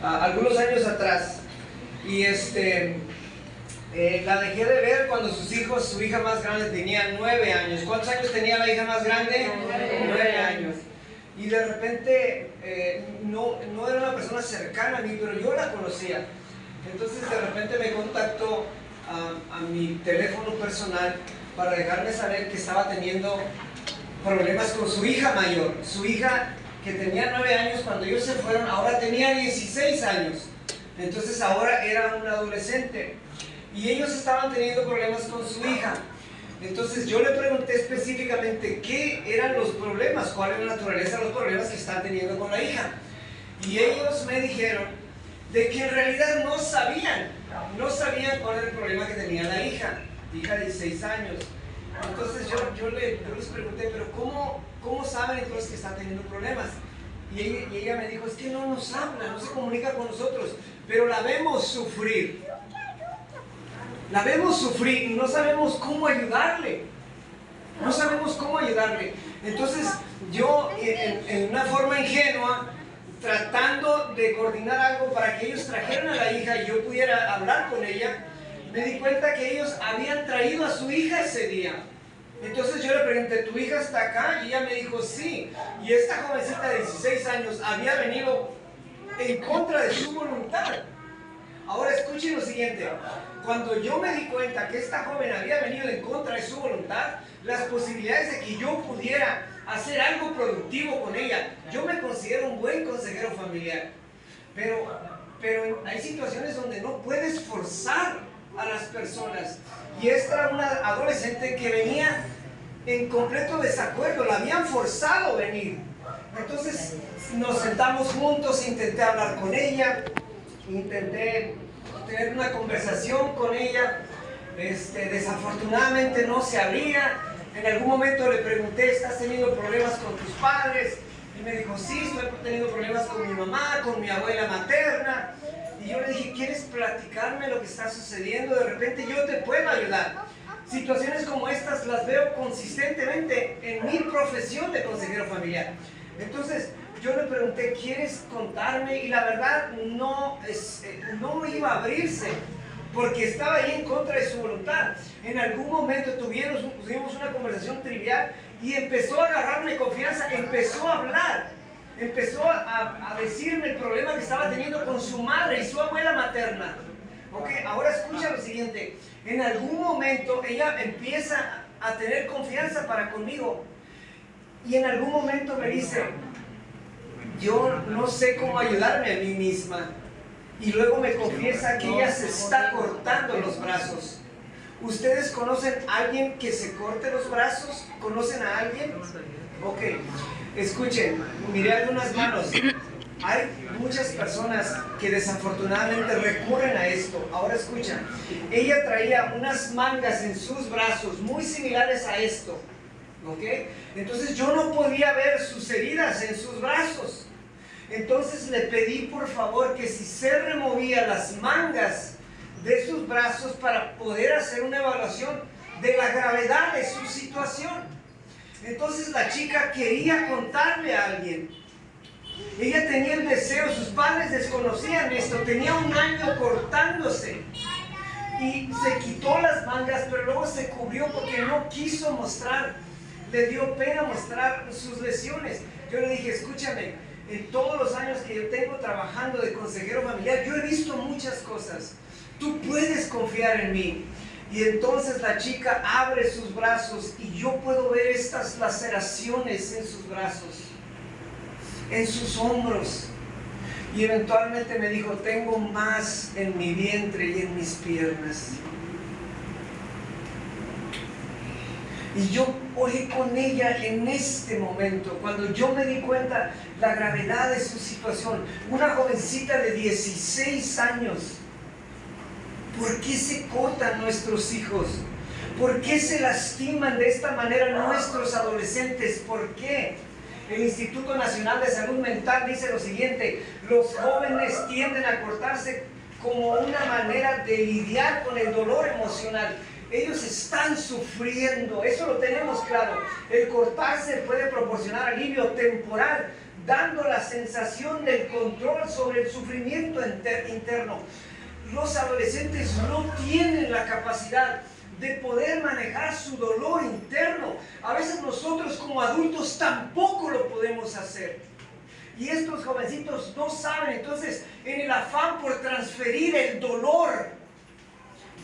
algunos años atrás. Y la dejé de ver cuando su hija más grande tenía 9 años. ¿Cuántos años tenía la hija más grande? 9 años. Y de repente, no era una persona cercana a mí, pero yo la conocía. Entonces de repente me contactó a mi teléfono personal para dejarme saber que estaba teniendo problemas con su hija mayor. Su hija, que tenía 9 años cuando ellos se fueron, ahora tenía 16 años. Entonces ahora era un adolescente. Y ellos estaban teniendo problemas con su hija. Entonces yo le pregunté específicamente qué eran los problemas, cuál era la naturaleza de los problemas que están teniendo con la hija. Y ellos me dijeron de que en realidad no sabían cuál era el problema que tenía la hija de 16 años. Entonces yo les pregunté, pero ¿cómo saben entonces que está teniendo problemas? Y ella me dijo, es que no nos habla, no se comunica con nosotros, pero la vemos sufrir. La vemos sufrir y no sabemos cómo ayudarle. No sabemos cómo ayudarle. Entonces yo, en una forma ingenua, tratando de coordinar algo para que ellos trajeran a la hija y yo pudiera hablar con ella, me di cuenta que ellos habían traído a su hija ese día. Entonces yo le pregunté, ¿tu hija está acá? Y ella me dijo, sí. Y esta jovencita de 16 años había venido en contra de su voluntad. Ahora escuchen lo siguiente, cuando yo me di cuenta que esta joven había venido en contra de su voluntad, las posibilidades de que yo pudiera hacer algo productivo con ella, yo me considero un buen consejero familiar, pero hay situaciones donde no puedes forzar a las personas, y esta era una adolescente que venía en completo desacuerdo, la habían forzado a venir. Entonces nos sentamos juntos, intenté hablar con ella, intenté tener una conversación con ella. Desafortunadamente no se abría. En algún momento le pregunté, ¿estás teniendo problemas con tus padres? Y me dijo, sí, estoy teniendo problemas con mi mamá, con mi abuela materna. Y yo le dije, ¿quieres platicarme lo que está sucediendo? De repente yo te puedo ayudar. Situaciones como estas las veo consistentemente en mi profesión de consejero familiar. Entonces yo le pregunté, ¿quieres contarme? Y la verdad no iba a abrirse, porque estaba ahí en contra de su voluntad. En algún momento tuvimos una conversación trivial y empezó a agarrarme confianza, empezó a hablar, empezó a decirme el problema que estaba teniendo con su madre y su abuela materna. Ok, ahora escucha lo siguiente, en algún momento ella empieza a tener confianza para conmigo y en algún momento me dice, yo no sé cómo ayudarme a mí misma. Y luego me confiesa que ella se está cortando los brazos. ¿Ustedes conocen a alguien que se corte los brazos? ¿Conocen a alguien? Ok, escuchen, miré algunas manos. Hay muchas personas que desafortunadamente recurren a esto. Ahora escuchen, ella traía unas mangas en sus brazos muy similares a esto. ¿Ok? Entonces yo no podía ver sus heridas en sus brazos. Entonces le pedí por favor que si se removía las mangas de sus brazos para poder hacer una evaluación de la gravedad de su situación. Entonces la chica quería contarle a alguien. Ella tenía el deseo, sus padres desconocían esto, tenía 1 año cortándose. Y se quitó las mangas, pero luego se cubrió porque no quiso mostrar. Le dio pena mostrar sus lesiones. Yo le dije, escúchame, en todos los años que yo tengo trabajando de consejero familiar, yo he visto muchas cosas. Tú puedes confiar en mí. Y entonces la chica abre sus brazos y yo puedo ver estas laceraciones en sus brazos, en sus hombros. Y eventualmente me dijo, tengo más en mi vientre y en mis piernas. Y yo oré con ella en este momento, cuando yo me di cuenta la gravedad de su situación. Una jovencita de 16 años. ¿Por qué se cortan nuestros hijos? ¿Por qué se lastiman de esta manera nuestros adolescentes? ¿Por qué? El Instituto Nacional de Salud Mental dice lo siguiente: los jóvenes tienden a cortarse como una manera de lidiar con el dolor emocional. Ellos están sufriendo, eso lo tenemos claro. El cortarse puede proporcionar alivio temporal, dando la sensación del control sobre el sufrimiento interno. Los adolescentes no tienen la capacidad de poder manejar su dolor interno. A veces nosotros como adultos tampoco lo podemos hacer. Y estos jovencitos no saben, entonces en el afán por transferir el dolor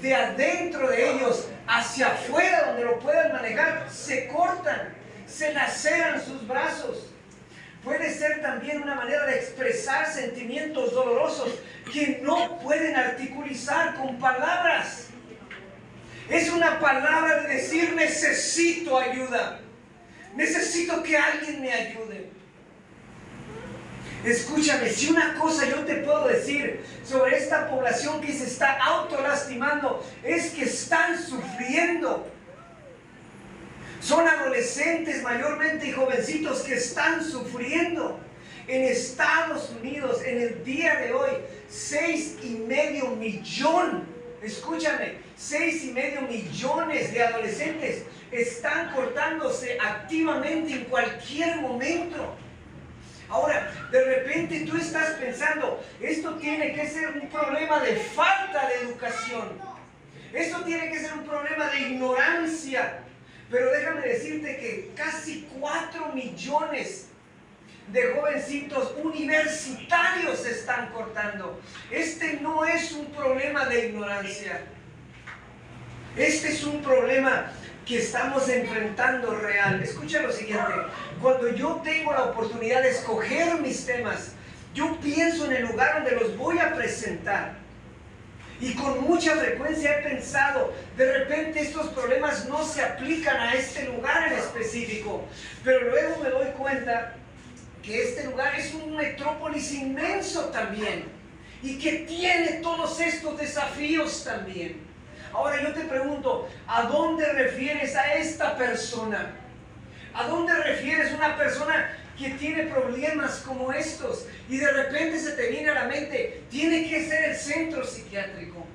de adentro de ellos hacia afuera donde lo puedan manejar, se cortan, se laceran sus brazos. Puede ser también una manera de expresar sentimientos dolorosos que no pueden articulizar con palabras. Es una palabra de decir necesito ayuda, necesito que alguien me ayude. Escúchame, si una cosa yo te puedo decir sobre esta población que se está autolastimando es que están sufriendo. Son adolescentes mayormente y jovencitos que están sufriendo. En Estados Unidos, en el día de hoy, 6,5 millones, escúchame, 6,5 millones de adolescentes están cortándose activamente en cualquier momento. Ahora, de repente tú estás pensando, esto tiene que ser un problema de falta de educación. Esto tiene que ser un problema de ignorancia. Pero déjame decirte que casi 4 millones de jovencitos universitarios se están cortando. Este no es un problema de ignorancia. Este es un problema que estamos enfrentando real. Escucha lo siguiente. Cuando yo tengo la oportunidad de escoger mis temas, yo pienso en el lugar donde los voy a presentar. Y con mucha frecuencia he pensado, de repente estos problemas no se aplican a este lugar en específico. Pero luego me doy cuenta que este lugar es un metrópolis inmenso también. Y que tiene todos estos desafíos también. Ahora yo te pregunto, ¿a dónde refieres a esta persona? ¿A dónde refieres a una persona que tiene problemas como estos? Y de repente se te viene a la mente, tiene que ser el centro psiquiátrico,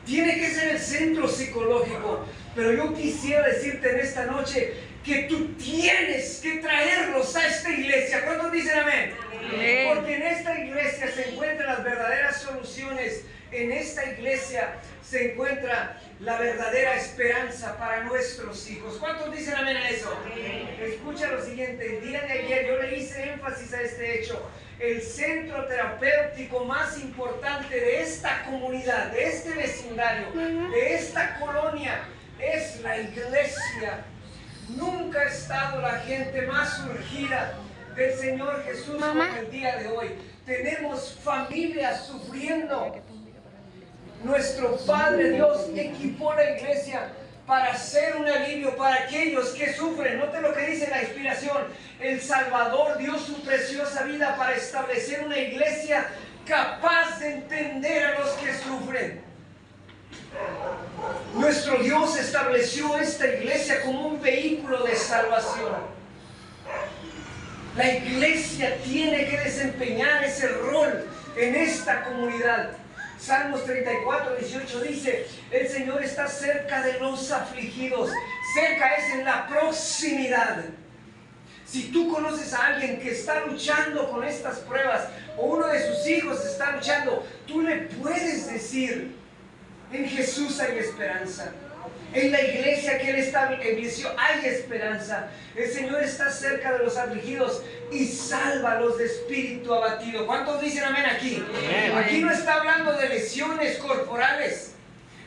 tiene que ser el centro psicológico. Pero yo quisiera decirte en esta noche que tú tienes que traerlos a esta iglesia. ¿Cuántos dicen amén? Amén. Porque en esta iglesia se encuentran las verdaderas soluciones. En esta iglesia se encuentra la verdadera esperanza para nuestros hijos. ¿Cuántos dicen amén a eso? Amén. Escucha lo siguiente, el día de ayer yo le hice énfasis a este hecho. El centro terapéutico más importante de esta comunidad, de este vecindario, de esta colonia, es la iglesia. Nunca ha estado la gente más urgida del Señor Jesús como el día de hoy. Tenemos familias sufriendo. Nuestro Padre Dios equipó la iglesia para ser un alivio para aquellos que sufren. Note lo que dice la inspiración. El Salvador dio su preciosa vida para establecer una iglesia capaz de entender a los que sufren. Nuestro Dios estableció esta iglesia como un vehículo de salvación. La iglesia tiene que desempeñar ese rol en esta comunidad. Salmos 34, 18 dice, el Señor está cerca de los afligidos. Cerca es en la proximidad. Si tú conoces a alguien que está luchando con estas pruebas, o uno de sus hijos está luchando, tú le puedes decir, en Jesús hay esperanza. En la iglesia que Él estableció hay esperanza. El Señor está cerca de los afligidos y salva a los de espíritu abatido. ¿Cuántos dicen amén aquí? Amén. Aquí no está hablando de lesiones corporales.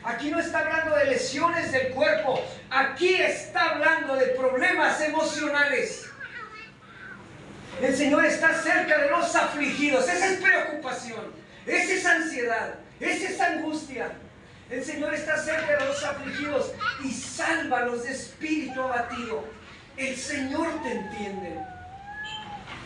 Aquí no está hablando de lesiones del cuerpo. Aquí está hablando de problemas emocionales. El Señor está cerca de los afligidos. Esa es preocupación. Esa es ansiedad. Esa es angustia. El Señor está cerca de los afligidos y salva a los de espíritu abatido. El Señor te entiende.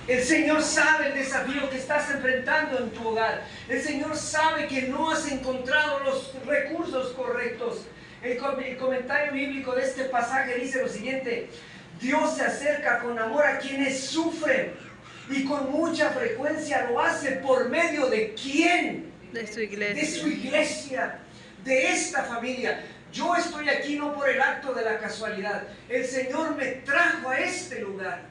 El Señor sabe el desafío que estás enfrentando en tu hogar. El Señor sabe que no has encontrado los recursos correctos. El comentario bíblico de este pasaje dice lo siguiente: Dios se acerca con amor a quienes sufren y con mucha frecuencia lo hace por medio de ¿quién? De su iglesia. De su iglesia. De esta familia. Yo estoy aquí no por el acto de la casualidad. El Señor me trajo a este lugar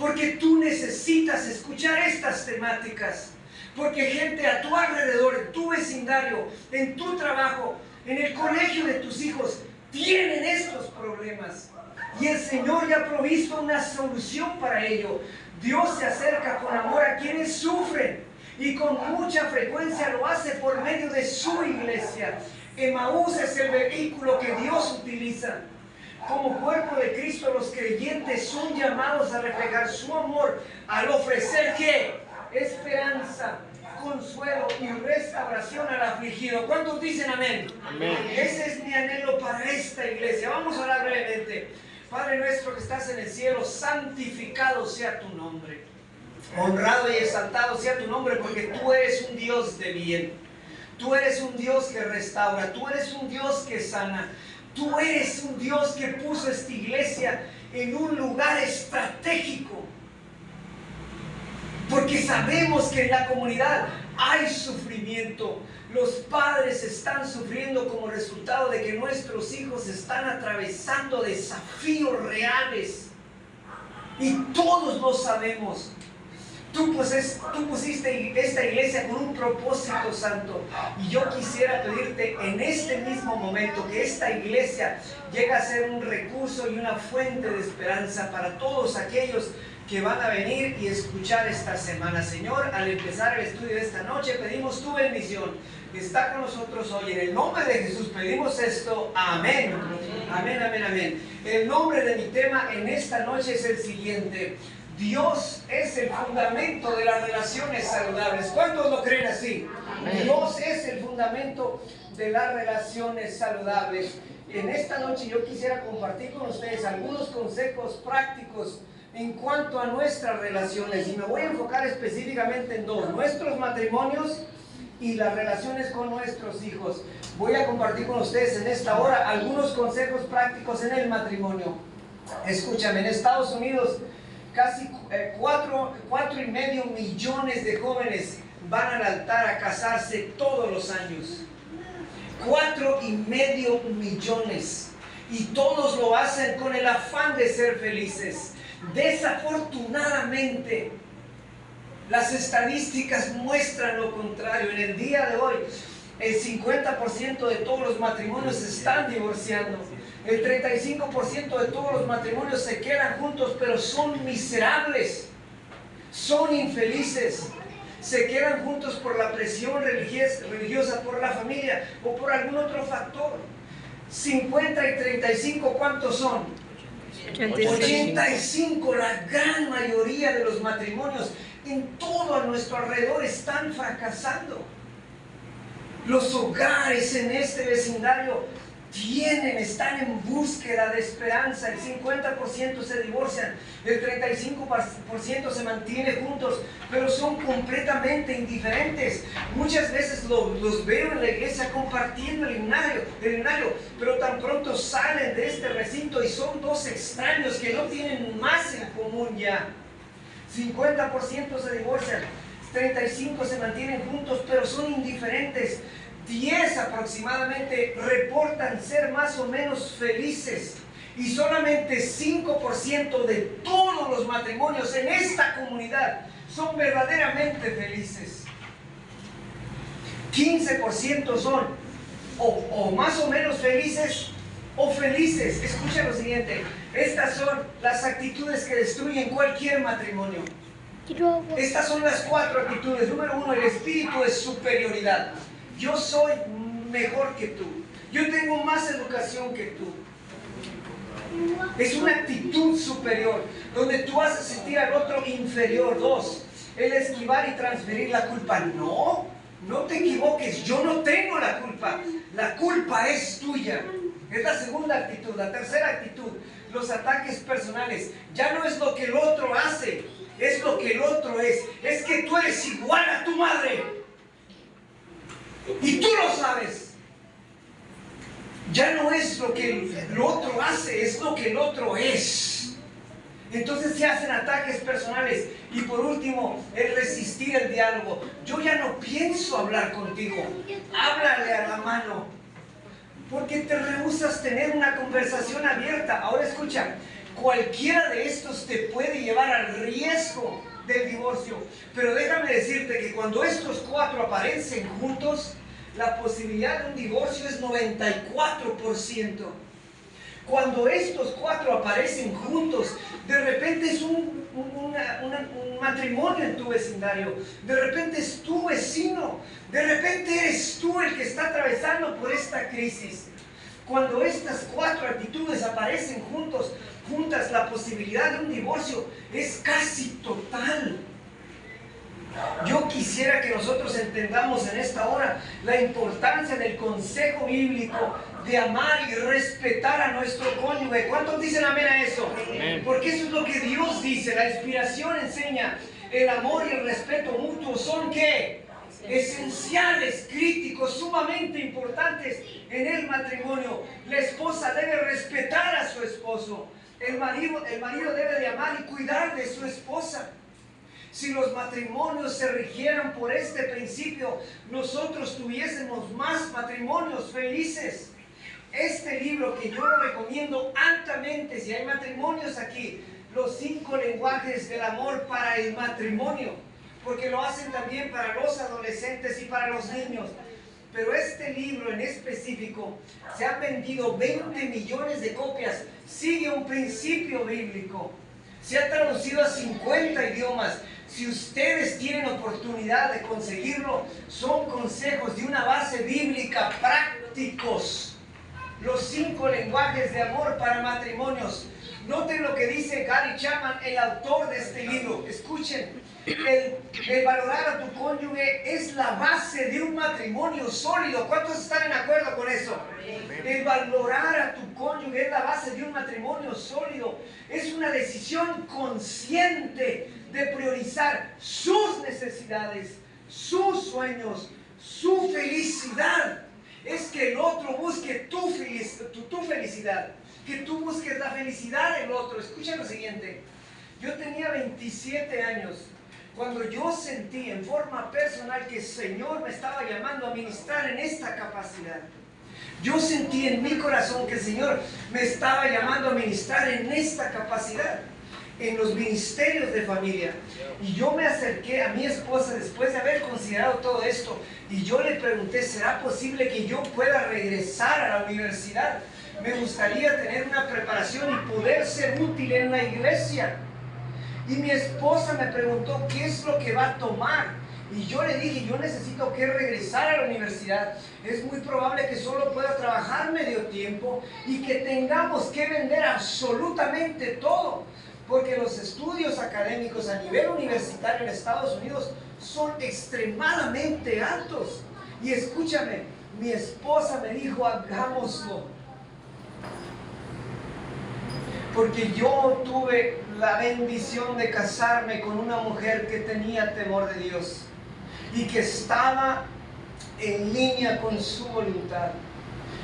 Porque tú necesitas escuchar estas temáticas. Porque gente a tu alrededor, en tu vecindario, en tu trabajo, en el colegio de tus hijos, tienen estos problemas. Y el Señor ya ha provisto una solución para ello. Dios se acerca con amor a quienes sufren y con mucha frecuencia lo hace por medio de su iglesia. Emaús es el vehículo que Dios utiliza. Como cuerpo de Cristo, los creyentes son llamados a reflejar su amor al ofrecer ¿qué? Esperanza, consuelo y restauración al afligido. ¿Cuántos dicen amén? Amén. Ese es mi anhelo para esta iglesia. Vamos a orar brevemente. Padre nuestro que estás en el cielo, santificado sea tu nombre. Honrado y exaltado sea tu nombre, porque tú eres un Dios de bien. Tú eres un Dios que restaura. Tú eres un Dios que sana. Tú eres un Dios que puso esta iglesia en un lugar estratégico. Porque sabemos que en la comunidad hay sufrimiento. Los padres están sufriendo como resultado de que nuestros hijos están atravesando desafíos reales. Y todos lo sabemos. Tú pusiste esta iglesia con un propósito santo. Y yo quisiera pedirte en este mismo momento que esta iglesia llegue a ser un recurso y una fuente de esperanza para todos aquellos que van a venir y escuchar esta semana. Señor, al empezar el estudio de esta noche, pedimos tu bendición. Está con nosotros hoy. En el nombre de Jesús pedimos esto. Amén. Amén, amén, amén. El nombre de mi tema en esta noche es el siguiente. Dios es el fundamento de las relaciones saludables. ¿Cuántos lo creen así? Amén. Dios es el fundamento de las relaciones saludables. En esta noche yo quisiera compartir con ustedes algunos consejos prácticos en cuanto a nuestras relaciones. Y me voy a enfocar específicamente en dos: nuestros matrimonios y las relaciones con nuestros hijos. Voy a compartir con ustedes en esta hora algunos consejos prácticos en el matrimonio. Escúchame, en Estados Unidos casi 4,5 millones de jóvenes van al altar a casarse todos los años. 4,5 millones. Y todos lo hacen con el afán de ser felices. Desafortunadamente, las estadísticas muestran lo contrario. En el día de hoy, el 50% de todos los matrimonios se están divorciando. El 35% de todos los matrimonios se quedan juntos, pero son miserables, son infelices. Se quedan juntos por la presión religiosa, por la familia o por algún otro factor. 50 y 35, ¿cuántos son? 85. La gran mayoría de los matrimonios en todo a nuestro alrededor están fracasando. Los hogares en este vecindario están en búsqueda de esperanza. El 50% se divorcian, el 35% se mantiene juntos, pero son completamente indiferentes. Muchas veces los veo en la iglesia compartiendo el himnario, pero tan pronto salen de este recinto y son dos extraños que no tienen más en común ya. 50% se divorcian, 35% se mantienen juntos, pero son indiferentes. 10 aproximadamente reportan ser más o menos felices. Y solamente 5% de todos los matrimonios en esta comunidad son verdaderamente felices. 15% son o más o menos felices o felices. Escucha lo siguiente. Estas son las actitudes que destruyen cualquier matrimonio. Estas son las 4 actitudes. Número 1, el espíritu de superioridad. Yo soy mejor que tú. Yo tengo más educación que tú. Es una actitud superior, donde tú haces sentir al otro inferior. 2, el esquivar y transferir la culpa. No te equivoques, yo no tengo la culpa. La culpa es tuya. Es la segunda actitud. La tercera actitud, los ataques personales. Ya no es lo que el otro hace, es lo que el otro es. Es que tú eres igual a tu madre. Y tú lo sabes. Ya no es lo que el otro hace, es lo que el otro es. Entonces se hacen ataques personales. Y por último, el resistir el diálogo. Yo ya no pienso hablar contigo. Háblale a la mano. Porque te rehusas tener una conversación abierta. Ahora escucha, Cualquiera de estos te puede llevar al riesgo del divorcio. Pero déjame decirte que cuando estos cuatro aparecen juntos, la posibilidad de un divorcio es 94%. Cuando estos cuatro aparecen juntos, de repente es un matrimonio en tu vecindario, de repente es tu vecino, de repente eres tú el que está atravesando por esta crisis. Cuando estas cuatro actitudes aparecen juntas, la posibilidad de un divorcio es casi total. Yo quisiera que nosotros entendamos en esta hora la importancia del consejo bíblico de amar y respetar a nuestro cónyuge. ¿Cuántos dicen amén a eso? Amén. Porque eso es lo que Dios dice. La inspiración enseña el amor y el respeto mutuo. ¿Son qué? Esenciales, críticos, sumamente importantes en el matrimonio. La esposa debe respetar a su esposo. El marido debe de amar y cuidar de su esposa. Si los matrimonios se rigieran por este principio, nosotros tuviésemos más matrimonios felices. Este libro que yo lo recomiendo altamente, si hay matrimonios aquí, los 5 lenguajes del amor para el matrimonio, porque lo hacen también para los adolescentes y para los niños. Pero este libro en específico se han vendido 20 millones de copias, sigue un principio bíblico, se ha traducido a 50 idiomas. Si ustedes tienen oportunidad de conseguirlo, son consejos de una base bíblica prácticos. Los 5 lenguajes de amor para matrimonios. Noten lo que dice Gary Chapman, el autor de este libro. Escuchen, el valorar a tu cónyuge es la base de un matrimonio sólido. ¿Cuántos están en acuerdo con eso? El valorar a tu cónyuge es la base de un matrimonio sólido. Es una decisión consciente de priorizar sus necesidades, sus sueños, su felicidad. Es que el otro busque tu felicidad, que tú busques la felicidad del otro. Escucha lo siguiente, yo tenía 27 años cuando yo sentí en forma personal que el Señor me estaba llamando a ministrar en esta capacidad. Yo sentí en mi corazón que el Señor me estaba llamando a ministrar en esta capacidad, en los ministerios de familia. Y yo me acerqué a mi esposa después de haber considerado todo esto y yo le pregunté, ¿será posible que yo pueda regresar a la universidad? Me gustaría tener una preparación y poder ser útil en la iglesia. Y mi esposa me preguntó, ¿qué es lo que va a tomar? Y yo le dije, yo necesito que regresar a la universidad. Es muy probable que solo pueda trabajar medio tiempo y que tengamos que vender absolutamente todo. Porque los estudios académicos a nivel universitario en Estados Unidos son extremadamente altos. Y escúchame, mi esposa me dijo, hagámoslo. Porque yo tuve la bendición de casarme con una mujer que tenía temor de Dios y que estaba en línea con su voluntad.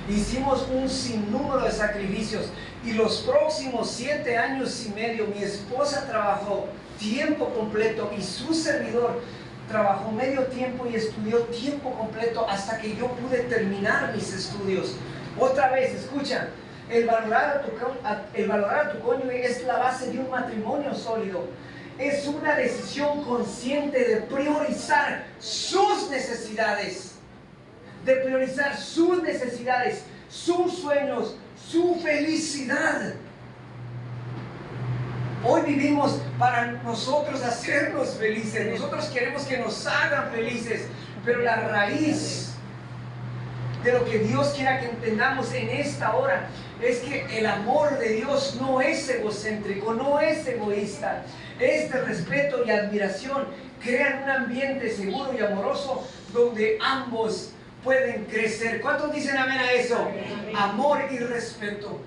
Hicimos un sinnúmero de sacrificios y los próximos 7 años y medio mi esposa trabajó tiempo completo y su servidor trabajó medio tiempo y estudió tiempo completo hasta que yo pude terminar mis estudios. Otra vez, escucha, el valorar a tu cónyuge es la base de un matrimonio sólido. Es una decisión consciente de priorizar sus necesidades. De priorizar sus necesidades, sus sueños, su felicidad. Hoy vivimos para nosotros hacernos felices. Nosotros queremos que nos hagan felices. Pero la raíz de lo que Dios quiera que entendamos en esta hora es que el amor de Dios no es egocéntrico, no es egoísta. Este respeto y admiración crean un ambiente seguro y amoroso donde ambos pueden crecer. ¿Cuántos dicen amén a eso? Amor y respeto.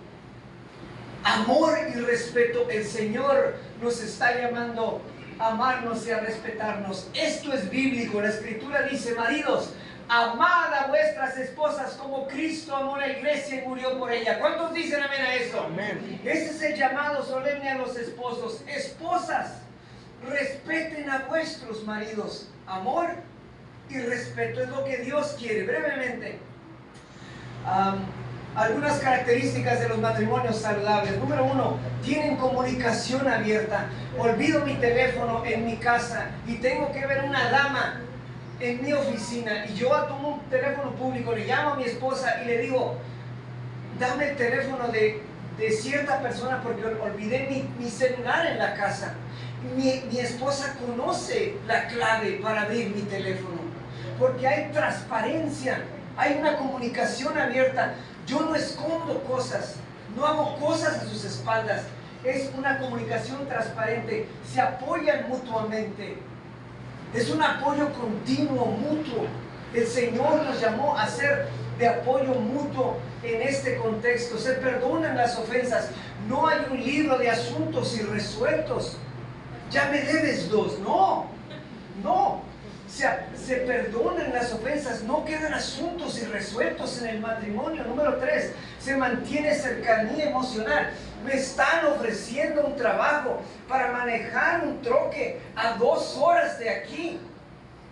Amor y respeto. El Señor nos está llamando a amarnos y a respetarnos. Esto es bíblico. La Escritura dice, maridos, amad a vuestras esposas como Cristo amó a la iglesia y murió por ella. ¿Cuántos dicen amén a eso? Amén. Ese es el llamado solemne a los esposos. Esposas, respeten a vuestros maridos. Amor y respeto es lo que Dios quiere. Brevemente, Algunas características de los matrimonios saludables. Número 1, tienen comunicación abierta. Olvido mi teléfono en mi casa y tengo que ver una dama en mi oficina y yo tomo un teléfono público, le llamo a mi esposa y le digo, dame el teléfono de cierta persona porque olvidé mi celular en la casa. Mi esposa conoce la clave para abrir mi teléfono porque hay transparencia, hay una comunicación abierta. Yo no escondo cosas, no hago cosas a sus espaldas. Es una comunicación transparente, se apoyan mutuamente. Es un apoyo continuo, mutuo. El Señor nos llamó a ser de apoyo mutuo en este contexto. Se perdonan las ofensas. No hay un libro de asuntos irresueltos. Ya me debes 2. No, no. Se perdonan las ofensas. No quedan asuntos irresueltos en el matrimonio. Número 3, se mantiene cercanía emocional. Me están ofreciendo un trabajo para manejar un troque a 2 horas de aquí.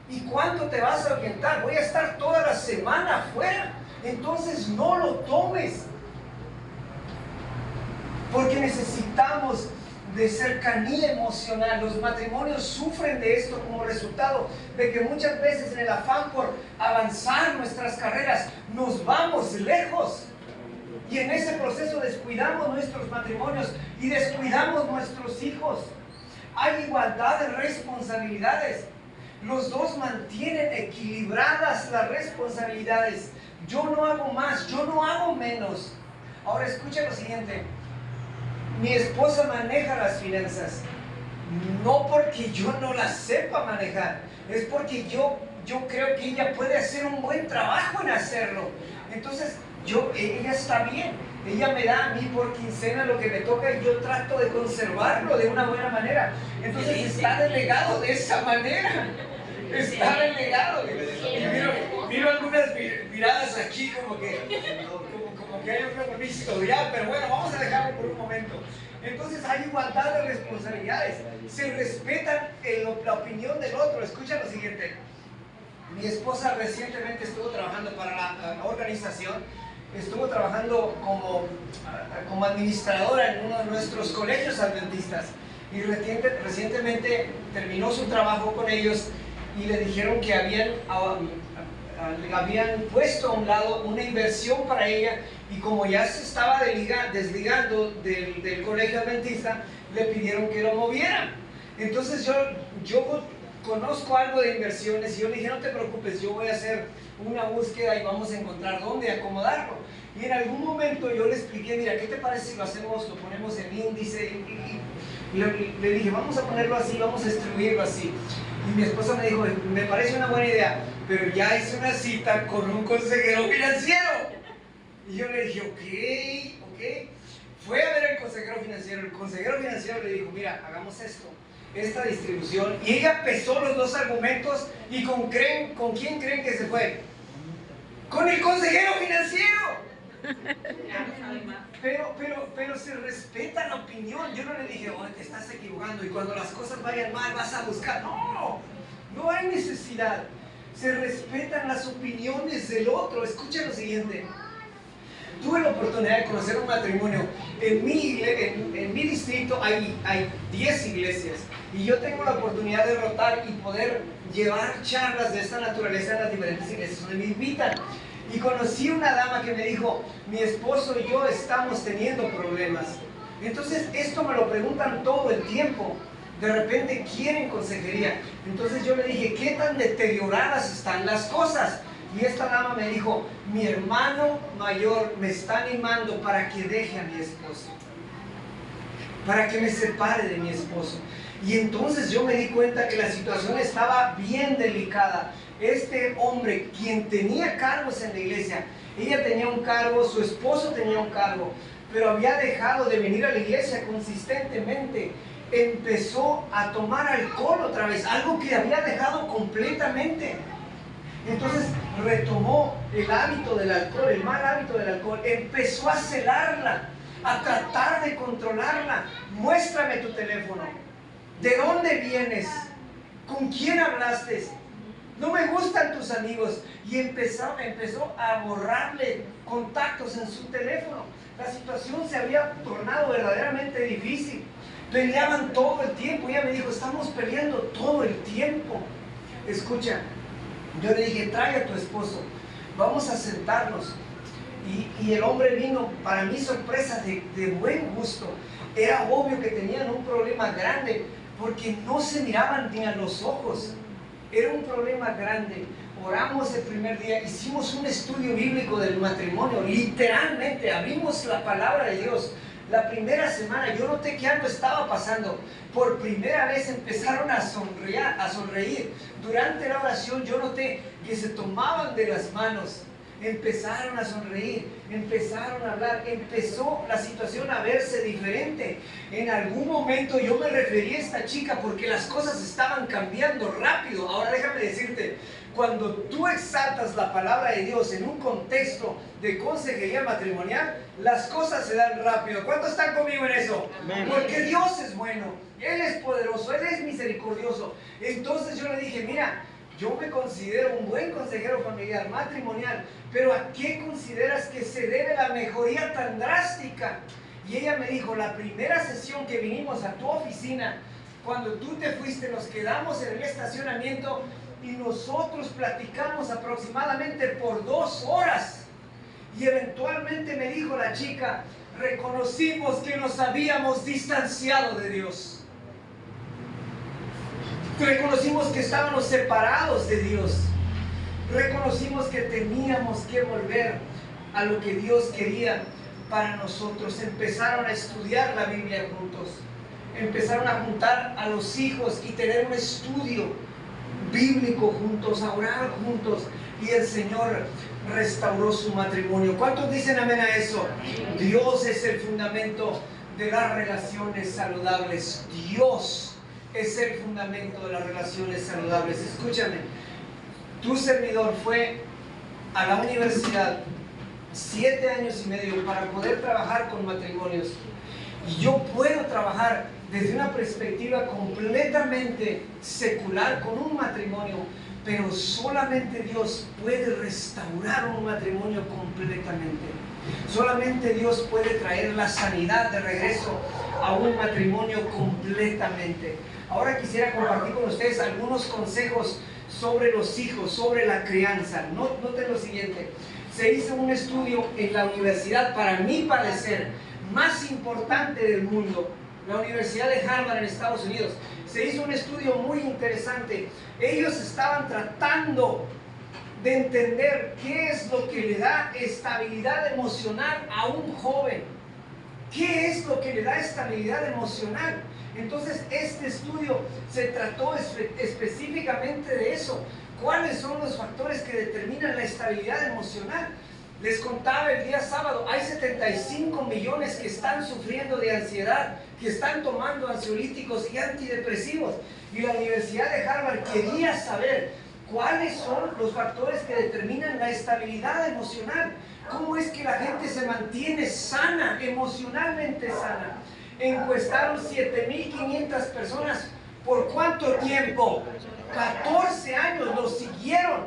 ¿Y cuánto te vas a orientar? Voy a estar toda la semana afuera. Entonces no lo tomes. Porque necesitamos de cercanía emocional. Los matrimonios sufren de esto como resultado de que muchas veces en el afán por avanzar nuestras carreras nos vamos lejos. Y en ese proceso descuidamos nuestros matrimonios y descuidamos nuestros hijos. Hay igualdad de responsabilidades. Los dos mantienen equilibradas las responsabilidades. Yo no hago más, yo no hago menos. Ahora escucha lo siguiente. Mi esposa maneja las finanzas. No porque yo no las sepa manejar. Es porque yo creo que ella puede hacer un buen trabajo en hacerlo. Entonces, ella está bien. Ella me da a mí por quincena lo que me toca y yo trato de conservarlo de una buena manera. Entonces está delegado de esa manera. Está delegado. Y miro algunas miradas aquí como que hay un compromiso ya, pero bueno, vamos a dejarlo por un momento. Entonces hay igualdad de responsabilidades. Se respetan la opinión del otro. Escucha lo siguiente. Mi esposa recientemente estuvo trabajando para la organización. Estuvo trabajando como administradora en uno de nuestros colegios adventistas y recientemente terminó su trabajo con ellos y le dijeron que habían puesto a un lado una inversión para ella y como ya se estaba desligando del colegio adventista, le pidieron que lo movieran. Entonces yo conozco algo de inversiones y yo le dije, no te preocupes, yo voy a hacer una búsqueda y vamos a encontrar dónde acomodarlo. Y en algún momento yo le expliqué, mira, ¿qué te parece si lo hacemos, lo ponemos en índice? Y le dije, vamos a ponerlo así, vamos a distribuirlo así. Y mi esposa me dijo, me parece una buena idea, pero ya hice una cita con un consejero financiero. Y yo le dije, ok. Fue a ver al consejero financiero. El consejero financiero le dijo, mira, hagamos esta distribución. Y ella pesó los 2 argumentos. ¿Y con quién creen que se fue? Con el consejero financiero. Pero se respeta la opinión. Yo no le dije, te estás equivocando y cuando las cosas vayan mal vas a buscar. No hay necesidad. Se respetan las opiniones del otro. Escucha lo siguiente. Tuve la oportunidad de conocer un matrimonio. En mi distrito hay 10 iglesias y yo tengo la oportunidad de rotar y poder llevar charlas de esta naturaleza en las diferentes iglesias donde me invitan. Y conocí una dama que me dijo, mi esposo y yo estamos teniendo problemas. Entonces esto me lo preguntan todo el tiempo. De repente quieren consejería. Entonces yo le dije, ¿qué tan deterioradas están las cosas? Y esta dama me dijo, mi hermano mayor me está animando para que deje a mi esposo, para que me separe de mi esposo. Y entonces yo me di cuenta que la situación estaba bien delicada. Este hombre, quien tenía cargos en la iglesia, ella tenía un cargo, su esposo tenía un cargo, pero había dejado de venir a la iglesia consistentemente. Empezó a tomar alcohol otra vez, algo que había dejado completamente. Entonces retomó el hábito del alcohol, el mal hábito del alcohol, empezó a celarla, a tratar de controlarla. Muéstrame tu teléfono, ¿de dónde vienes? ¿Con quién hablaste? no me gustan tus amigos. Y empezó a borrarle contactos en su teléfono. La situación se había tornado verdaderamente difícil. Peleaban todo el tiempo. Ella me dijo, estamos peleando todo el tiempo. Escucha, yo le dije, trae a tu esposo, vamos a sentarnos. Y el hombre vino, para mi sorpresa, de buen gusto. Era obvio que tenían un problema grande, porque no se miraban ni a los ojos. Era un problema grande. Oramos el primer día, hicimos un estudio bíblico del matrimonio, literalmente abrimos la palabra de Dios. La primera semana yo noté que algo estaba pasando. Por primera vez empezaron a sonreír. Durante la oración yo noté que se tomaban de las manos. Empezaron a sonreír, empezaron a hablar, empezó la situación a verse diferente. En algún momento yo me referí a esta chica porque las cosas estaban cambiando rápido. Ahora déjame decirte, cuando tú exaltas la palabra de Dios en un contexto de consejería matrimonial, las cosas se dan rápido. ¿Cuántos están conmigo en eso? Porque Dios es bueno, Él es poderoso, Él es misericordioso. Entonces yo le dije, mira, yo me considero un buen consejero familiar, matrimonial, pero ¿a qué consideras que se debe la mejoría tan drástica? Y ella me dijo, la primera sesión que vinimos a tu oficina, cuando tú te fuiste, nos quedamos en el estacionamiento y nosotros platicamos aproximadamente por 2 horas. Y eventualmente me dijo la chica, reconocimos que nos habíamos distanciado de Dios. Reconocimos que estábamos separados de Dios. Reconocimos que teníamos que volver a lo que Dios quería para nosotros. Empezaron a estudiar la Biblia juntos. Empezaron a juntar a los hijos y tener un estudio bíblico juntos, a orar juntos. Y el Señor restauró su matrimonio. ¿Cuántos dicen amén a eso? Dios es el fundamento de las relaciones saludables. Dios es el fundamento de las relaciones saludables. Escúchame, tu servidor fue a la universidad 7 años y medio para poder trabajar con matrimonios. Y yo puedo trabajar desde una perspectiva completamente secular con un matrimonio, pero solamente Dios puede restaurar un matrimonio completamente. Solamente Dios puede traer la sanidad de regreso a un matrimonio completamente. Ahora quisiera compartir con ustedes algunos consejos sobre los hijos, sobre la crianza. Noten lo siguiente. Se hizo un estudio en la universidad, para mi parecer, más importante del mundo, la Universidad de Harvard en Estados Unidos. Se hizo un estudio muy interesante. Ellos estaban tratando de entender qué es lo que le da estabilidad emocional a un joven. ¿Qué es lo que le da estabilidad emocional? Entonces este estudio se trató específicamente de eso. ¿Cuáles son los factores que determinan la estabilidad emocional? Les contaba el día sábado, hay 75 millones que están sufriendo de ansiedad, que están tomando ansiolíticos y antidepresivos. Y la Universidad de Harvard quería saber cuáles son los factores que determinan la estabilidad emocional. ¿Cómo es que la gente se mantiene sana, emocionalmente sana? Encuestaron 7.500 personas. ¿Por cuánto tiempo? 14 años. Los siguieron.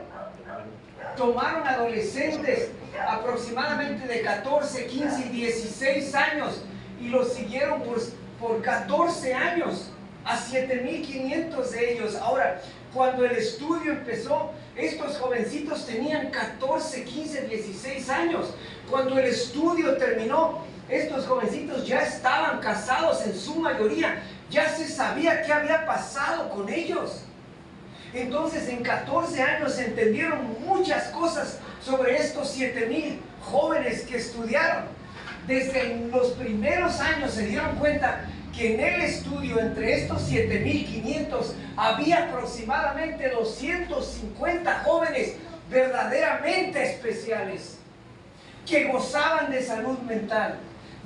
Tomaron adolescentes aproximadamente de 14, 15 y 16 años y los siguieron por 14 años a 7.500 de ellos. Ahora, cuando el estudio empezó, estos jovencitos tenían 14, 15, 16 años. Cuando el estudio terminó, estos jovencitos ya estaban casados en su mayoría. Ya se sabía qué había pasado con ellos. Entonces en 14 años se entendieron muchas cosas sobre estos 7.000 jóvenes que estudiaron. Desde los primeros años se dieron cuenta que en el estudio entre estos 7.500 había aproximadamente 250 jóvenes verdaderamente especiales que gozaban de salud mental.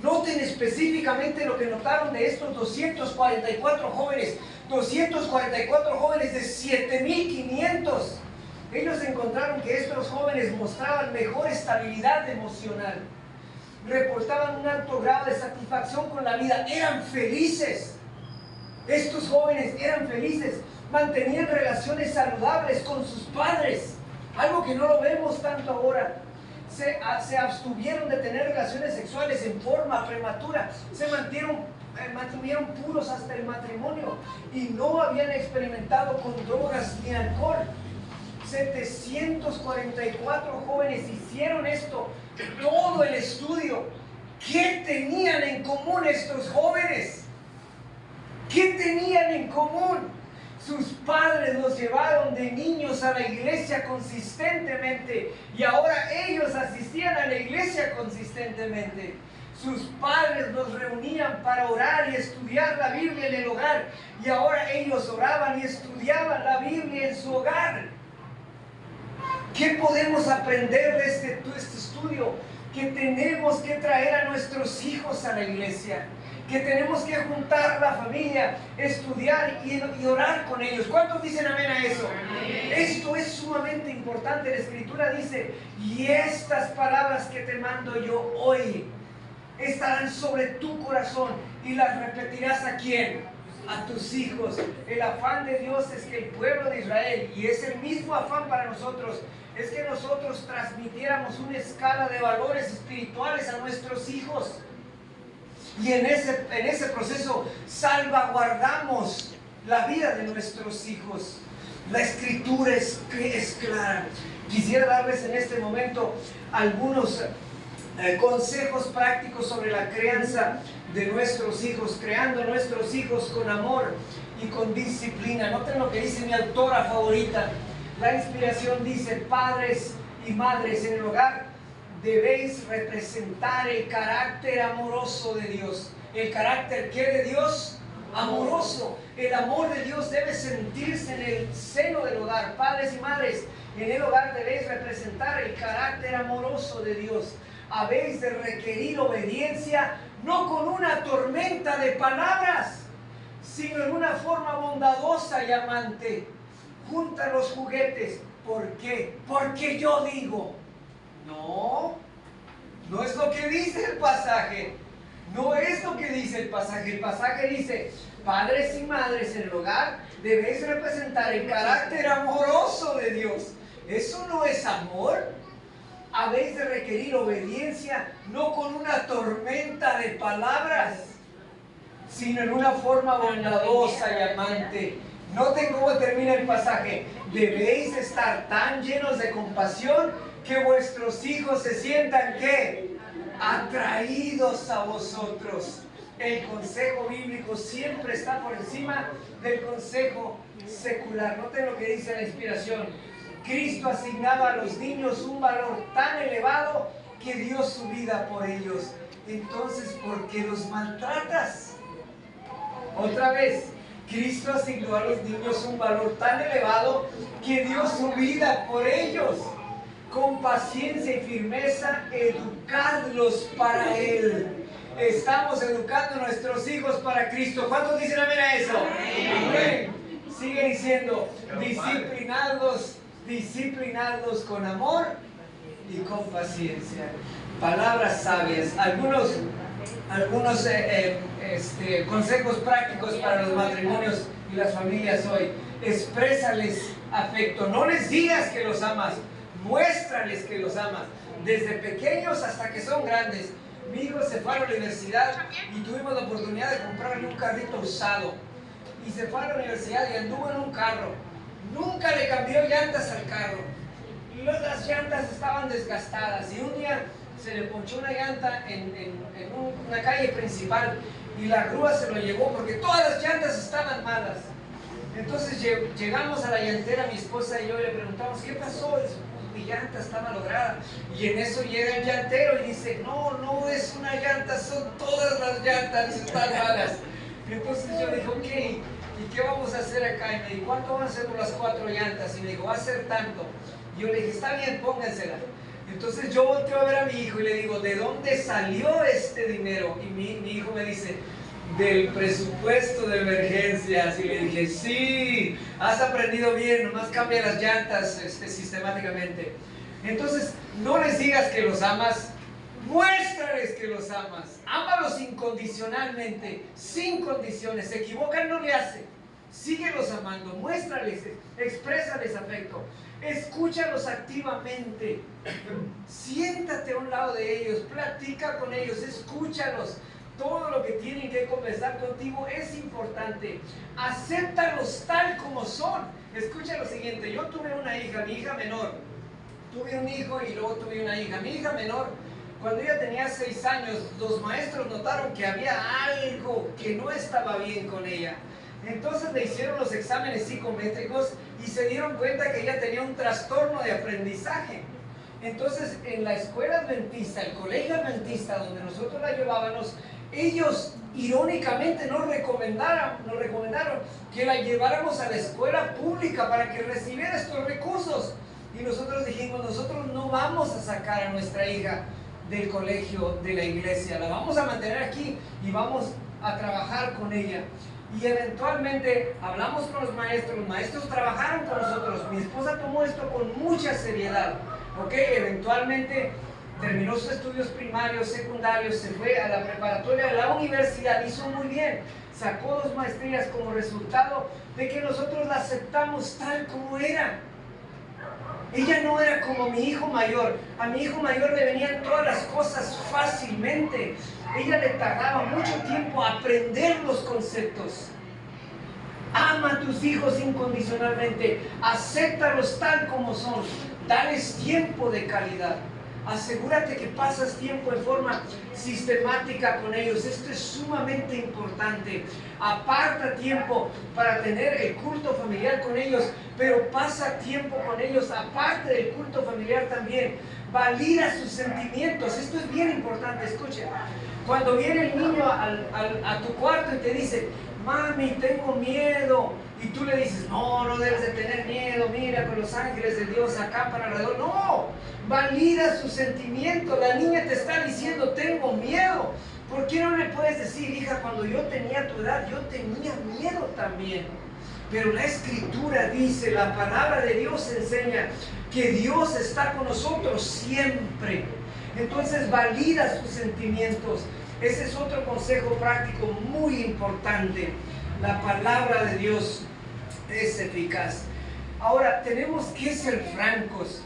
Noten específicamente lo que notaron de estos 244 jóvenes. 244 jóvenes de 7.500. Ellos encontraron que estos jóvenes mostraban mejor estabilidad emocional. Reportaban un alto grado de satisfacción con la vida. Eran felices. Estos jóvenes eran felices. mantenían relaciones saludables con sus padres, algo que no lo vemos tanto ahora. Se abstuvieron de tener relaciones sexuales en forma prematura, se mantuvieron puros hasta el matrimonio y no habían experimentado con drogas ni alcohol. 744 jóvenes hicieron esto, todo el estudio. ¿Qué tenían en común estos jóvenes? ¿Qué tenían en común? Sus padres los llevaron de niños a la iglesia consistentemente y ahora ellos asistían a la iglesia consistentemente. Sus padres los reunían para orar y estudiar la Biblia en el hogar y ahora ellos oraban y estudiaban la Biblia en su hogar. ¿Qué podemos aprender de este estudio? Que tenemos que traer a nuestros hijos a la iglesia, que tenemos que juntar la familia, estudiar y orar con ellos. ¿Cuántos dicen amén a eso? Amén. Esto es sumamente importante. La Escritura dice, y estas palabras que te mando yo hoy estarán sobre tu corazón y las repetirás ¿a quién? A tus hijos. El afán de Dios es que el pueblo de Israel, y es el mismo afán para nosotros, es que nosotros transmitiéramos una escala de valores espirituales a nuestros hijos. Y en ese proceso salvaguardamos la vida de nuestros hijos. La Escritura es clara. Quisiera darles en este momento algunos consejos prácticos sobre la crianza de nuestros hijos, creando a nuestros hijos con amor y con disciplina. Noten lo que dice mi autora favorita. La inspiración dice, padres y madres en el hogar, debéis representar el carácter amoroso de Dios. ¿El carácter qué de Dios? Amoroso. El amor de Dios debe sentirse en el seno del hogar. Padres y madres, en el hogar debéis representar el carácter amoroso de Dios. Habéis de requerir obediencia, no con una tormenta de palabras, sino en una forma bondadosa y amante. Junta los juguetes. ¿Por qué? Porque yo digo. No es lo que dice el pasaje. No es lo que dice el pasaje. El pasaje dice, padres y madres en el hogar debéis representar el carácter amoroso de Dios. ¿Eso no es amor? Habéis de requerir obediencia, no con una tormenta de palabras, sino en una forma bondadosa y amante. Noten cómo termina el pasaje. Debéis estar tan llenos de compasión que vuestros hijos se sientan ¿qué? Atraídos a vosotros. El consejo bíblico siempre está por encima del consejo secular. Noten lo que dice la inspiración. Cristo asignaba a los niños un valor tan elevado que dio su vida por ellos. Entonces, ¿por qué los maltratas? Otra vez, Cristo asignó a los niños un valor tan elevado que dio su vida por ellos. Con paciencia y firmeza, educadlos para Él. Estamos educando a nuestros hijos para Cristo. ¿Cuántos dicen amén a eso? Amén. Sigue diciendo, disciplinadlos con amor y con paciencia. Palabras sabias. Algunos consejos prácticos para los matrimonios y las familias hoy. Exprésales afecto. No les digas que los amas. Muéstrales que los amas. Desde pequeños hasta que son grandes. Mi hijo se fue a la universidad y tuvimos la oportunidad de comprarle un carrito usado. Y se fue a la universidad y anduvo en un carro. Nunca le cambió llantas al carro. Y las llantas estaban desgastadas. Y un día se le ponchó una llanta en una calle principal. Y la grúa se lo llevó porque todas las llantas estaban malas. Entonces llegamos a la llantera, mi esposa y yo, y le preguntamos, ¿qué pasó? Mi llanta está malograda. Y en eso llega el llantero y dice, no es una llanta, son todas las llantas, están malas. Entonces yo dije, ok, ¿y qué vamos a hacer acá? Y me dijo, ¿cuánto van a hacer por las 4 llantas? Y me dijo, va a ser tanto. Y yo le dije, está bien, póngansela. Entonces yo volteo a ver a mi hijo y le digo, ¿de dónde salió este dinero? Y mi hijo me dice, del presupuesto de emergencias. Y le dije, sí, has aprendido bien, nomás cambia las llantas sistemáticamente. Entonces, no les digas que los amas, muéstrales que los amas. Ámalos incondicionalmente, sin condiciones. Se equivocan, no le hace. síguelos amando, muéstrales, exprésales afecto, escúchalos activamente, siéntate a un lado de ellos, platica con ellos, escúchalos. Todo lo que tienen que conversar contigo es importante. Acéptalos tal como son. Escucha lo siguiente, yo tuve una hija, mi hija menor. Tuve un hijo y luego tuve una hija. Mi hija menor, cuando ella tenía 6 años, los maestros notaron que había algo que no estaba bien con ella. Entonces le hicieron los exámenes psicométricos y se dieron cuenta que ella tenía un trastorno de aprendizaje. Entonces, en la escuela adventista, el colegio adventista donde nosotros la llevábamos, ellos irónicamente nos recomendaron que la lleváramos a la escuela pública para que recibiera estos recursos. Y nosotros dijimos, nosotros no vamos a sacar a nuestra hija del colegio de la iglesia, la vamos a mantener aquí y vamos a trabajar con ella. Y eventualmente hablamos con los maestros trabajaron con nosotros, mi esposa tomó esto con mucha seriedad, ¿ok? Eventualmente terminó sus estudios primarios, secundarios, se fue a la preparatoria, a la universidad, hizo muy bien, sacó 2 maestrías como resultado de que nosotros la aceptamos tal como era. Ella no era como mi hijo mayor. A mi hijo mayor le venían todas las cosas fácilmente. Ella le tardaba mucho tiempo a aprender los conceptos. Ama a tus hijos incondicionalmente. Acéptalos tal como son. Dales tiempo de calidad. Asegúrate que pasas tiempo en forma sistemática con ellos. Esto es sumamente importante. Aparta tiempo para tener el culto familiar con ellos, pero pasa tiempo con ellos aparte del culto familiar también. Valida sus sentimientos. Esto es bien importante. Escucha, cuando viene el niño a tu cuarto y te dice, mami, tengo miedo, y tú le dices, no debes de tener miedo, mira con los ángeles de Dios acampan alrededor. No, valida sus sentimientos. La niña te está diciendo, tengo miedo. ¿Por qué no le puedes decir, hija, cuando yo tenía tu edad, yo tenía miedo también? Pero la Escritura dice, la palabra de Dios enseña que Dios está con nosotros siempre. Entonces valida sus sentimientos. Ese es otro consejo práctico muy importante. La palabra de Dios es eficaz. Ahora, tenemos que ser francos.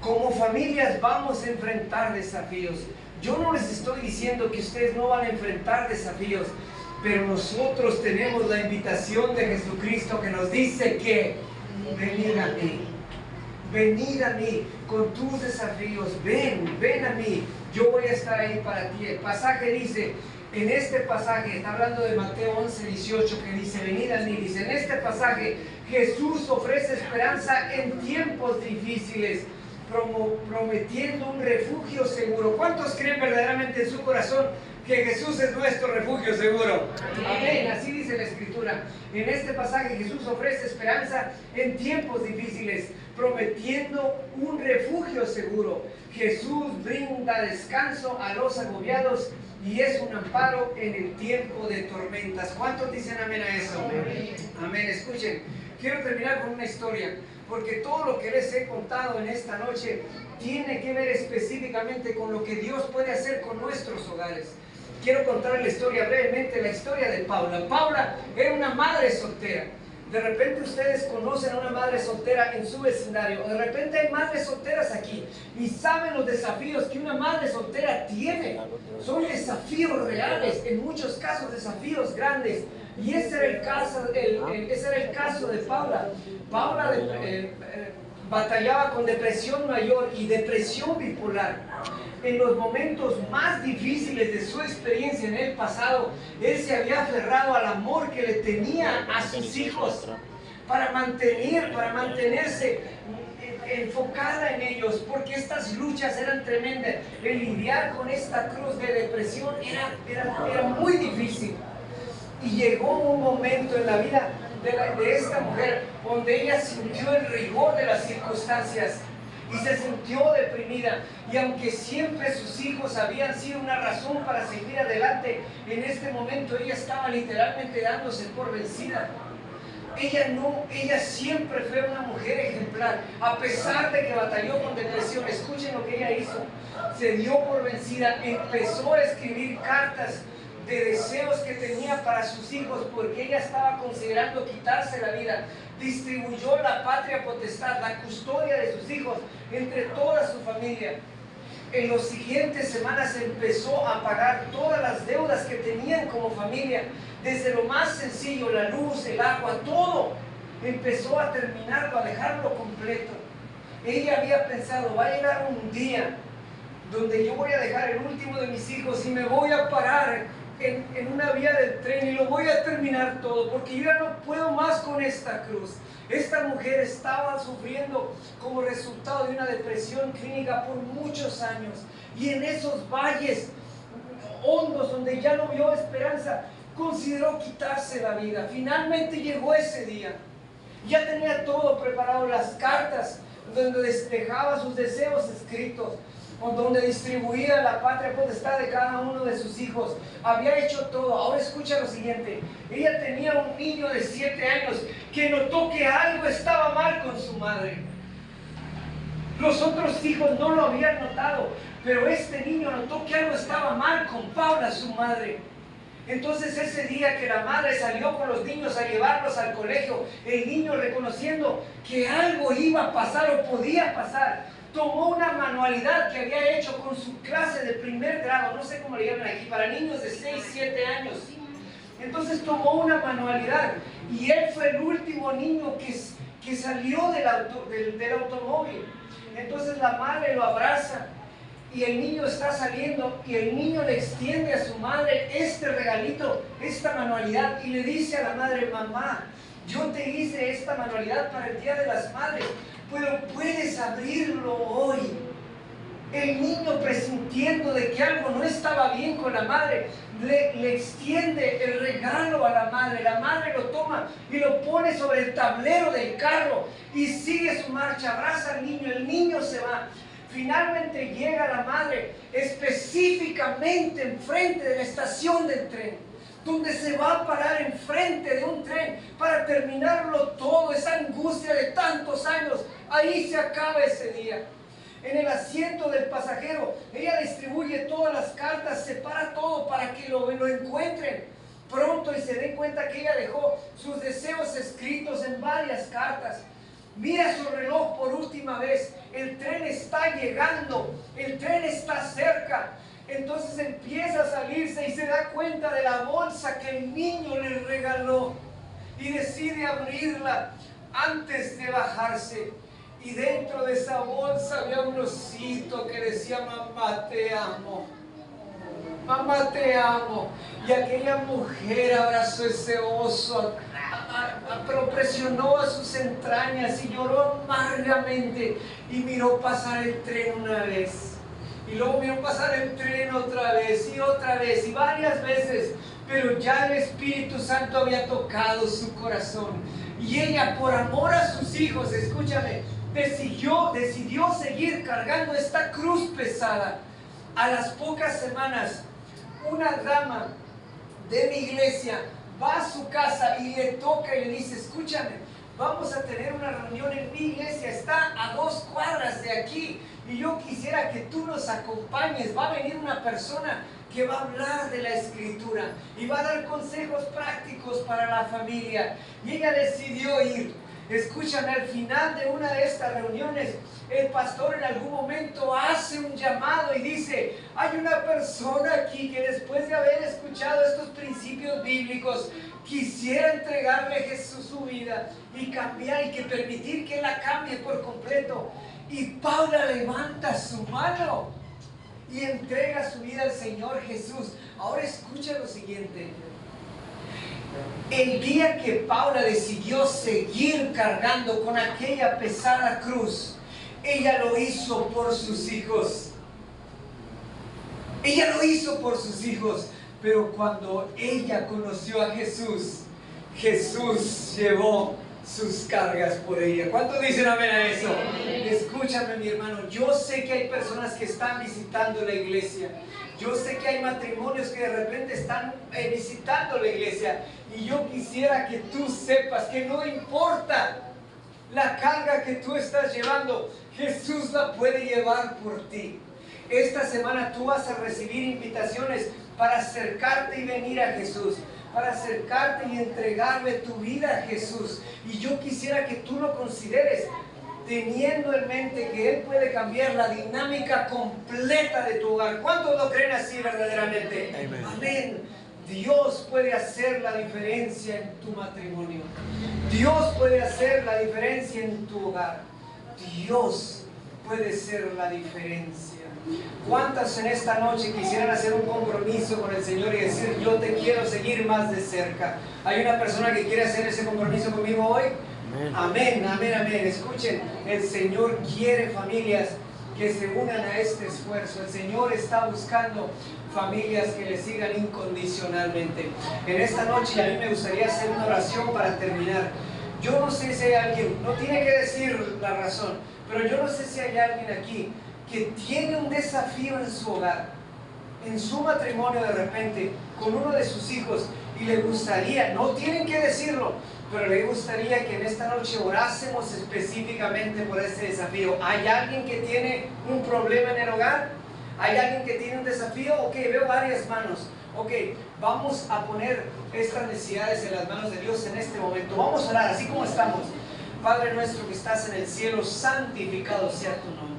Como familias vamos a enfrentar desafíos. Yo no les estoy diciendo que ustedes no van a enfrentar desafíos, pero nosotros tenemos la invitación de Jesucristo que nos dice que venid a mí. Venid a mí con tus desafíos. Ven a mí. Yo voy a estar ahí para ti. El pasaje dice, en este pasaje, está hablando de Mateo 11:18, que dice, venid a mí. Dice, en este pasaje, Jesús ofrece esperanza en tiempos difíciles, prometiendo un refugio seguro. ¿Cuántos creen verdaderamente en su corazón que Jesús es nuestro refugio seguro? Amén, así dice la Escritura. En este pasaje Jesús ofrece esperanza en tiempos difíciles, prometiendo un refugio seguro. Jesús brinda descanso a los agobiados y es un amparo en el tiempo de tormentas. ¿Cuántos dicen amén a eso? Amén. Amén. Escuchen, quiero terminar con una historia, porque todo lo que les he contado en esta noche tiene que ver específicamente con lo que Dios puede hacer con nuestros hogares. Quiero contar la historia brevemente, la historia de Paula. Paula era una madre soltera. De repente ustedes conocen a una madre soltera en su vecindario. De repente hay madres solteras aquí y saben los desafíos que una madre soltera tiene. Son desafíos reales, en muchos casos desafíos grandes. Y ese era el caso de Paula. Paula batallaba con depresión mayor y depresión bipolar. En los momentos más difíciles de su experiencia en el pasado, él se había aferrado al amor que le tenía a sus hijos para mantenerse enfocada en ellos, porque estas luchas eran tremendas. El lidiar con esta cruz de depresión era muy difícil. Y llegó un momento en la vida de esta mujer donde ella sintió el rigor de las circunstancias y se sintió deprimida. Y aunque siempre sus hijos habían sido una razón para seguir adelante, en este momento ella estaba literalmente dándose por vencida. Ella siempre fue una mujer ejemplar, a pesar de que batalló con depresión. Escuchen lo que ella hizo. Se dio por vencida, empezó a escribir cartas de deseos que tenía para sus hijos, porque ella estaba considerando quitarse la vida, distribuyó la patria potestad, la custodia de sus hijos, entre toda su familia. En las siguientes semanas empezó a pagar todas las deudas que tenían como familia, desde lo más sencillo, la luz, el agua, todo. Empezó a terminarlo, a dejarlo completo. Ella había pensado, va a llegar un día donde yo voy a dejar el último de mis hijos y me voy a parar en una vía del tren y lo voy a terminar todo, porque yo ya no puedo más con esta cruz. Esta mujer estaba sufriendo como resultado de una depresión clínica por muchos años, y en esos valles hondos donde ya no vio esperanza, consideró quitarse la vida. Finalmente llegó ese día. Ya tenía todo preparado, las cartas donde despejaba sus deseos escritos, o donde distribuía la patria potestad de cada uno de sus hijos. Había hecho todo. Ahora escucha lo siguiente. Ella tenía un niño de 7 años que notó que algo estaba mal con su madre. Los otros hijos no lo habían notado, pero este niño notó que algo estaba mal con Paula, su madre. Entonces ese día que la madre salió con los niños a llevarlos al colegio, el niño, reconociendo que algo iba a pasar o podía pasar, tomó una manualidad que había hecho con su clase de primer grado, no sé cómo le llaman aquí, para niños de 6, 7 años. Entonces tomó una manualidad y él fue el último niño que salió del automóvil. Entonces la madre lo abraza y el niño está saliendo, y el niño le extiende a su madre este regalito, esta manualidad, y le dice a la madre: mamá, yo te hice esta manualidad para el Día de las Madres, pero puedes abrirlo hoy. El niño, presintiendo de que algo no estaba bien con la madre, le extiende el regalo a la madre lo toma y lo pone sobre el tablero del carro y sigue su marcha, abraza al niño, el niño se va. Finalmente llega la madre específicamente enfrente de la estación del tren, donde se va a parar enfrente de un tren para terminarlo todo, esa angustia de tantos años. Ahí se acaba ese día. En el asiento del pasajero, ella distribuye todas las cartas, separa todo para que lo encuentren pronto y se den cuenta que ella dejó sus deseos escritos en varias cartas. Mira su reloj por última vez, el tren está llegando, el tren está cerca. Entonces empieza a salirse y se da cuenta de la bolsa que el niño le regaló y decide abrirla antes de bajarse. Y dentro de esa bolsa había un osito que decía: mamá, te amo. Mamá, te amo. Y aquella mujer abrazó ese oso, pero presionó a sus entrañas y lloró amargamente, y miró pasar el tren una vez, y luego miró pasar el tren otra vez y varias veces, pero ya el Espíritu Santo había tocado su corazón, y ella, por amor a sus hijos, escúchame, decidió seguir cargando esta cruz pesada. A las pocas semanas, una dama de mi iglesia va a su casa y le toca y le dice: escúchame, vamos a tener una reunión en mi iglesia, está a 2 cuadras de aquí, y yo quisiera que tú nos acompañes. Va a venir una persona que va a hablar de la Escritura y va a dar consejos prácticos para la familia. Y ella decidió ir. Escúchame, al final de una de estas reuniones, el pastor en algún momento hace un llamado y dice: hay una persona aquí que después de haber escuchado estos principios bíblicos quisiera entregarle a Jesús su vida y cambiar, y que permitir que la cambie por completo. Y Paula levanta su mano y entrega su vida al Señor Jesús. Ahora escucha lo siguiente. El día que Paula decidió seguir cargando con aquella pesada cruz, ella lo hizo por sus hijos. Ella lo hizo por sus hijos. Pero cuando ella conoció a Jesús, Jesús llevó sus cargas por ella. ¿Cuántos dicen amén a eso? Escúchame, mi hermano, yo sé que hay personas que están visitando la iglesia. Yo sé que hay matrimonios que de repente están visitando la iglesia. Y yo quisiera que tú sepas que no importa la carga que tú estás llevando, Jesús la puede llevar por ti. Esta semana tú vas a recibir invitaciones para acercarte y venir a Jesús, para acercarte y entregarle tu vida a Jesús. Y yo quisiera que tú lo consideres, teniendo en mente que Él puede cambiar la dinámica completa de tu hogar. ¿Cuántos lo creen así verdaderamente? Amén. Amén. Dios puede hacer la diferencia en tu matrimonio. Dios puede hacer la diferencia en tu hogar. Dios puede ser la diferencia. ¿Cuántas en esta noche quisieran hacer un compromiso con el Señor y decir, yo te quiero seguir más de cerca? ¿Hay una persona que quiere hacer ese compromiso conmigo hoy? Amén, amén, amén. Escuchen, el Señor quiere familias que se unan a este esfuerzo. El Señor está buscando familias que le sigan incondicionalmente. En esta noche a mí me gustaría hacer una oración para terminar. Yo no sé si hay alguien, no tiene que decir la razón, pero yo no sé si hay alguien aquí que tiene un desafío en su hogar, en su matrimonio de repente, con uno de sus hijos, y le gustaría, no tienen que decirlo, pero le gustaría que en esta noche orásemos específicamente por ese desafío. ¿Hay alguien que tiene un problema en el hogar? ¿Hay alguien que tiene un desafío? Ok, veo varias manos. Ok, vamos a poner estas necesidades en las manos de Dios en este momento. Vamos a orar así como estamos. Padre nuestro que estás en el cielo, santificado sea tu nombre.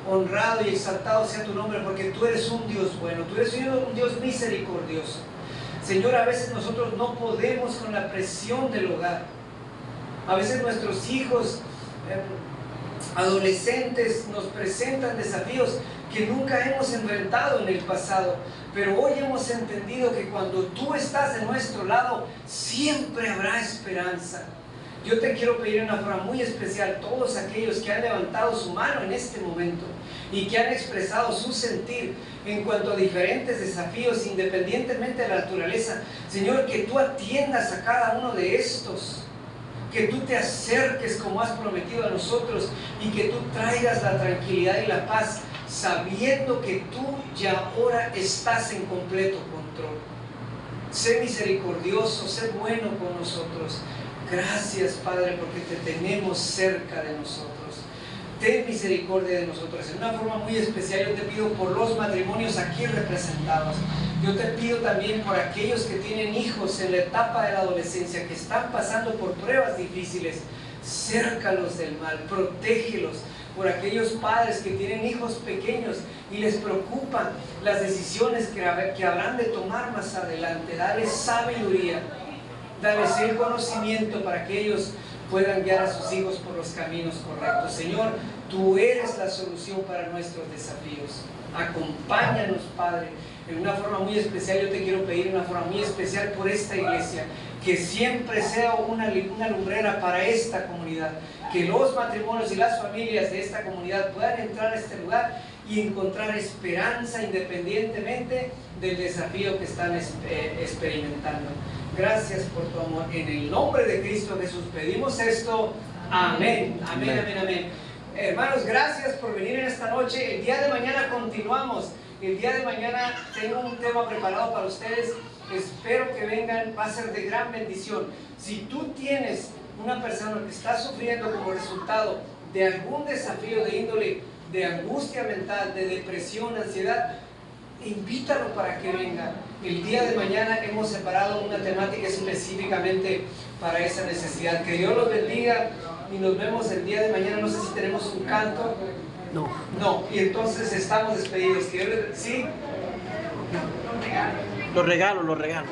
Honrado y exaltado sea tu nombre, porque tú eres un Dios bueno, tú eres un Dios misericordioso. Señor, a veces nosotros no podemos con la presión del hogar. A veces nuestros hijos, adolescentes, nos presentan desafíos que nunca hemos enfrentado en el pasado. Pero hoy hemos entendido que cuando tú estás de nuestro lado, siempre habrá esperanza. Yo te quiero pedir de una forma muy especial, todos aquellos que han levantado su mano en este momento y que han expresado su sentir en cuanto a diferentes desafíos, independientemente de la naturaleza. Señor, que tú atiendas a cada uno de estos, que tú te acerques como has prometido a nosotros y que tú traigas la tranquilidad y la paz, sabiendo que tú ya ahora estás en completo control. Sé misericordioso, sé bueno con nosotros. Gracias, Padre, porque te tenemos cerca de nosotros. Ten misericordia de nosotros. En una forma muy especial yo te pido por los matrimonios aquí representados. Yo te pido también por aquellos que tienen hijos en la etapa de la adolescencia, que están pasando por pruebas difíciles. Cércalos del mal, protégelos. Por aquellos padres que tienen hijos pequeños y les preocupan las decisiones que habrán de tomar más adelante. Dales sabiduría. Dales el conocimiento para que ellos puedan guiar a sus hijos por los caminos correctos. Señor, tú eres la solución para nuestros desafíos. Acompáñanos, Padre. En una forma muy especial, yo te quiero pedir una forma muy especial por esta iglesia, que siempre sea una lumbrera para esta comunidad, que los matrimonios y las familias de esta comunidad puedan entrar a este lugar y encontrar esperanza independientemente del desafío que están experimentando. Gracias por tu amor. En el nombre de Cristo Jesús pedimos esto. Amén. Amén, amén, amén. Hermanos, gracias por venir en esta noche. El día de mañana continuamos. El día de mañana tengo un tema preparado para ustedes. Espero que vengan. Va a ser de gran bendición. Si tú tienes una persona que está sufriendo como resultado de algún desafío de índole, de angustia mental, de depresión, ansiedad, invítalo para que venga. El día de mañana hemos separado una temática específicamente para esa necesidad. Que Dios los bendiga y nos vemos el día de mañana. No sé si tenemos un canto. No, y entonces estamos despedidos. ¿Sí? Los regalos. Los regalos.